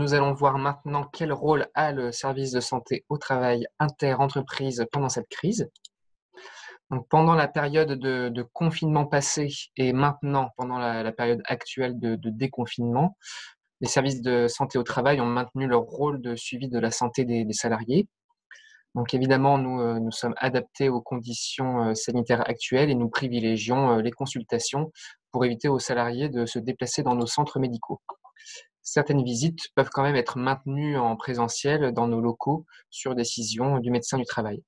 nous allons voir maintenant quel rôle a le service de santé au travail inter-entreprise pendant cette crise. Donc, pendant la période de confinement passé et maintenant pendant la période actuelle de déconfinement, les services de santé au travail ont maintenu leur rôle de suivi de la santé des salariés. Donc évidemment, nous sommes adaptés aux conditions sanitaires actuelles et nous privilégions les consultations pour éviter aux salariés de se déplacer dans nos centres médicaux. Certaines visites peuvent quand même être maintenues en présentiel dans nos locaux sur décision du médecin du travail.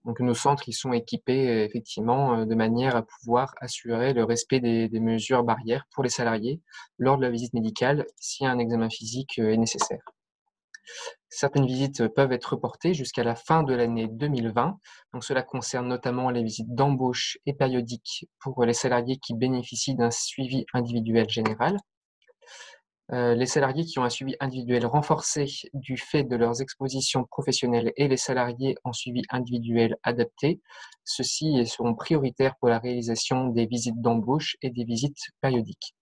Donc nos centres, ils sont équipés effectivement de manière à pouvoir assurer le respect des mesures barrières pour les salariés lors de la visite médicale si un examen physique est nécessaire. Certaines visites peuvent être reportées jusqu'à la fin de l'année 2020. Donc cela concerne notamment les visites d'embauche et périodiques pour les salariés qui bénéficient d'un suivi individuel général. Les salariés qui ont un suivi individuel renforcé du fait de leurs expositions professionnelles et les salariés en suivi individuel adapté, ceux-ci seront prioritaires pour la réalisation des visites d'embauche et des visites périodiques.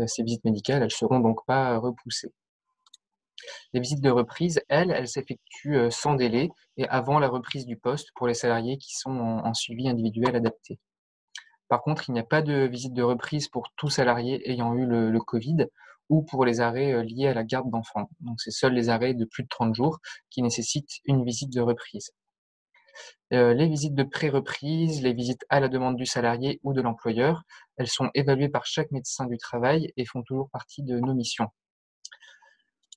Ces visites médicales, elles seront donc pas repoussées. Les visites de reprise, elles s'effectuent sans délai et avant la reprise du poste pour les salariés qui sont en suivi individuel adapté. Par contre, il n'y a pas de visite de reprise pour tout salarié ayant eu le Covid ou pour les arrêts liés à la garde d'enfants. Donc, c'est seuls les arrêts de plus de 30 jours qui nécessitent une visite de reprise. Les visites de pré-reprise, les visites à la demande du salarié ou de l'employeur, elles sont évaluées par chaque médecin du travail et font toujours partie de nos missions.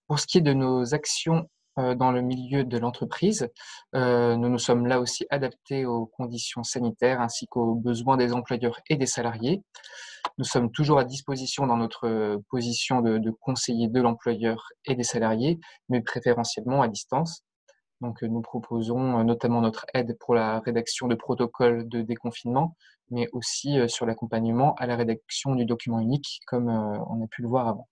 Pour ce qui est de nos actions dans le milieu de l'entreprise, nous nous sommes là aussi adaptés aux conditions sanitaires ainsi qu'aux besoins des employeurs et des salariés. Nous sommes toujours à disposition dans notre position de conseiller de l'employeur et des salariés, mais préférentiellement à distance. Donc, nous proposons notamment notre aide pour la rédaction de protocoles de déconfinement, mais aussi sur l'accompagnement à la rédaction du document unique, comme on a pu le voir avant.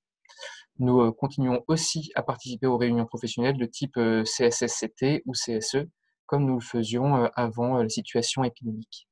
Nous continuons aussi à participer aux réunions professionnelles de type CSSCT ou CSE, comme nous le faisions avant la situation épidémique.